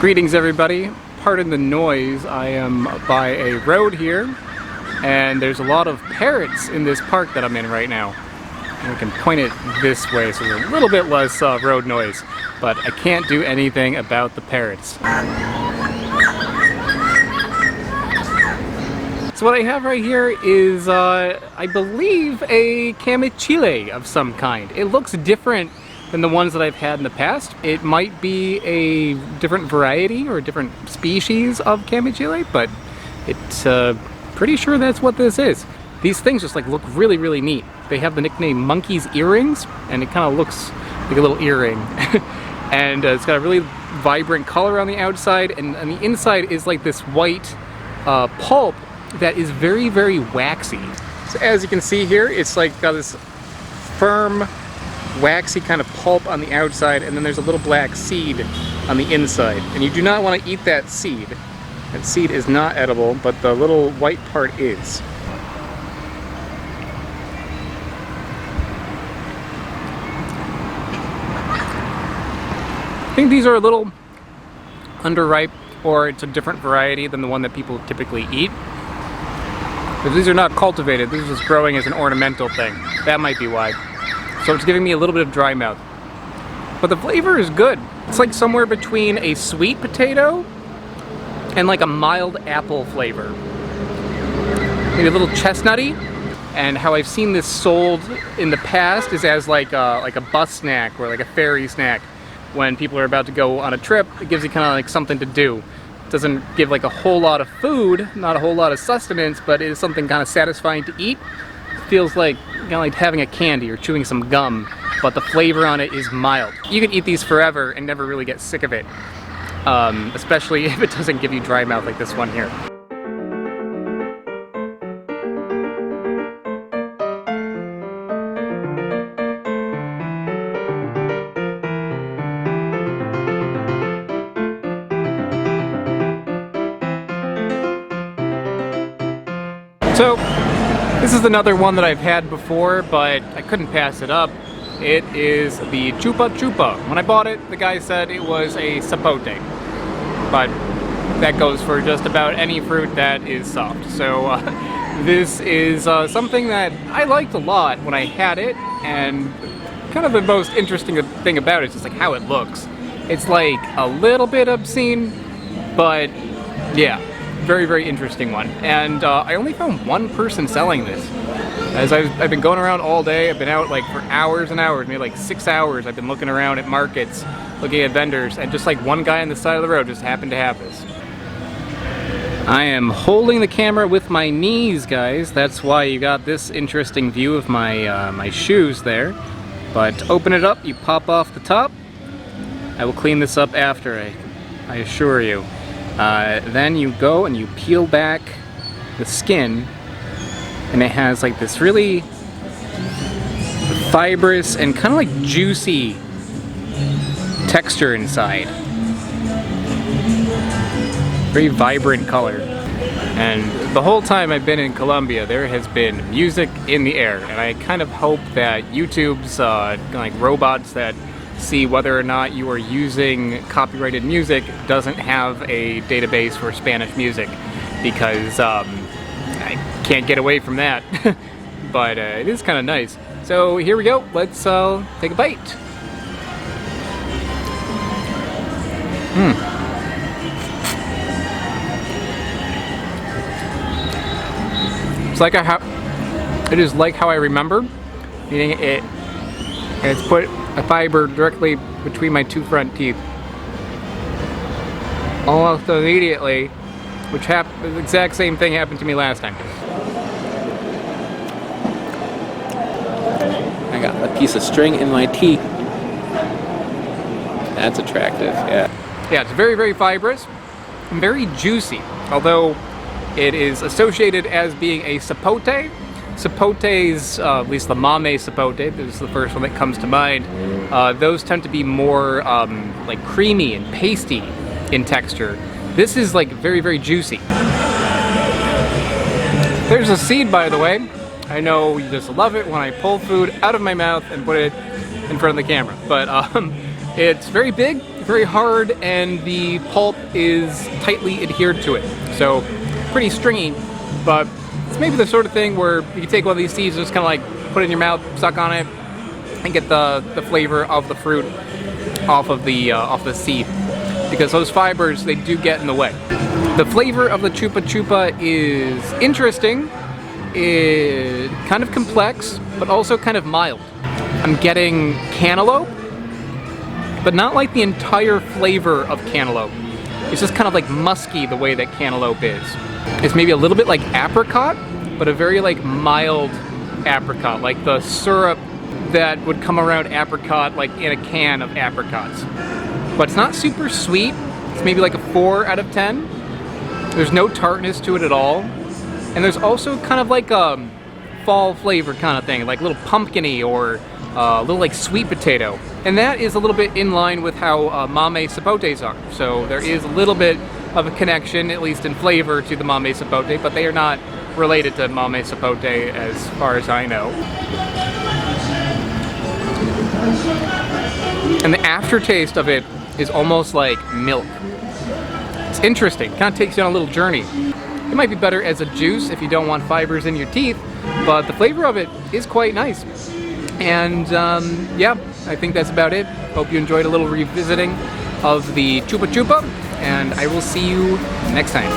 Greetings everybody. Pardon the noise, I am by a road here and there's a lot of parrots in this park that I'm in right now. And we can point it this way so there's a little bit less road noise, but I can't do anything about the parrots. So what I have right here is, I believe, a chimichile of some kind. It looks different than the ones that I've had in the past. It might be a different variety or a different species of chimichile, but it's pretty sure that's what this is. These things just like look really, really neat. They have the nickname monkey's earrings, and it kind of looks like a little earring. And it's got a really vibrant color on the outside, and on the inside is like this white pulp that is very, very waxy. So as you can see here, it's like got this firm, waxy kind of pulp on the outside, and then there's a little black seed on the inside. And you do not want to eat that seed. That seed is not edible, but the little white part is. I think these are a little underripe, or it's a different variety than the one that people typically eat. If these are not cultivated, this is just growing as an ornamental thing. That might be why. So it's giving me a little bit of dry mouth. But the flavor is good. It's like somewhere between a sweet potato and like a mild apple flavor. Maybe a little chestnutty. And how I've seen this sold in the past is as like a bus snack or like a ferry snack. When people are about to go on a trip, it gives you kind of like something to do. It doesn't give like a whole lot of food, not a whole lot of sustenance, but it is something kind of satisfying to eat. It feels like kind of like having a candy or chewing some gum, but the flavor on it is mild. You can eat these forever and never really get sick of it, especially if it doesn't give you dry mouth like this one here. So, this is another one that I've had before, but I couldn't pass it up. It is the Chupa Chupa. When I bought it, the guy said it was a sapote, but that goes for just about any fruit that is soft. So this is something that I liked a lot when I had it, and kind of the most interesting thing about it is just like how it looks. It's like a little bit obscene, but yeah. Very, very interesting one. And I only found one person selling this. As I've been going around all day, I've been out like for hours and hours, maybe like 6 hours. I've been looking around at markets, looking at vendors, and just like one guy on the side of the road just happened to have this. I am holding the camera with my knees, guys. That's why you got this interesting view of my, my shoes there. But open it up, you pop off the top. I will clean this up after, I assure you. Then you go and you peel back the skin, and it has like this really fibrous and kind of like juicy texture inside. Very vibrant color. And the whole time I've been in Colombia, there has been music in the air, and I kind of hope that YouTube's like robots that see whether or not you are using copyrighted music doesn't have a database for Spanish music, because I can't get away from that. But it is kind of nice. So here we go, let's take a bite. It's like it is like how I remember eating it. And it's put a fiber directly between my two front teeth. Almost immediately, which the exact same thing happened to me last time. I got a piece of string in my teeth. That's attractive, yeah. Yeah, it's very, very fibrous and very juicy. Although it is associated as being a sapote. Sapotes, at least the mame sapote, this is the first one that comes to mind, those tend to be more like creamy and pasty in texture. This is like very, very juicy. There's a seed, by the way. I know you just love it when I pull food out of my mouth and put it in front of the camera, but it's very big very hard, and the pulp is tightly adhered to it. So pretty stringy, but it's maybe the sort of thing where you can take one of these seeds, just kind of like put it in your mouth, suck on it, and get the flavor of the fruit off the seed, because those fibers, they do get in the way. The flavor of the Chupa Chupa is interesting, kind of complex, but also kind of mild. I'm getting cantaloupe, but not like the entire flavor of cantaloupe. It's just kind of like musky the way that cantaloupe is. It's maybe a little bit like apricot, but a very like mild apricot, like the syrup that would come around apricot, like in a can of apricots. But it's not super sweet. It's maybe like a 4 out of 10. There's no tartness to it at all. And there's also kind of like a fall flavor kind of thing, like a little pumpkin-y or a little like sweet potato. And that is a little bit in line with how mame sapotes are. So there is a little bit of a connection, at least in flavor, to the mame sapote, but they are not related to mame sapote as far as I know. And the aftertaste of it is almost like milk. It's interesting, kind of takes you on a little journey. It might be better as a juice if you don't want fibers in your teeth, but the flavor of it is quite nice. And yeah, I think that's about it. Hope you enjoyed a little revisiting of the Chupa Chupa, and I will see you next time.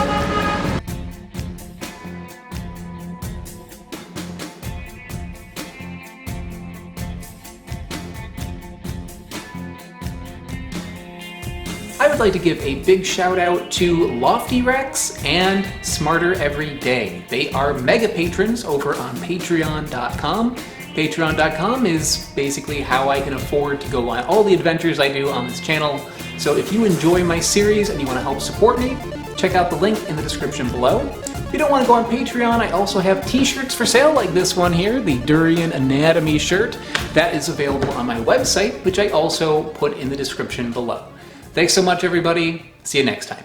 I would like to give a big shout out to Loftyrex and Smarter Every Day. They are mega patrons over on Patreon.com. Patreon.com is basically how I can afford to go on all the adventures I do on this channel. So if you enjoy my series and you want to help support me, check out the link in the description below. If you don't want to go on Patreon, I also have t-shirts for sale like this one here, the Durian Anatomy shirt. That is available on my website, which I also put in the description below. Thanks so much, everybody. See you next time.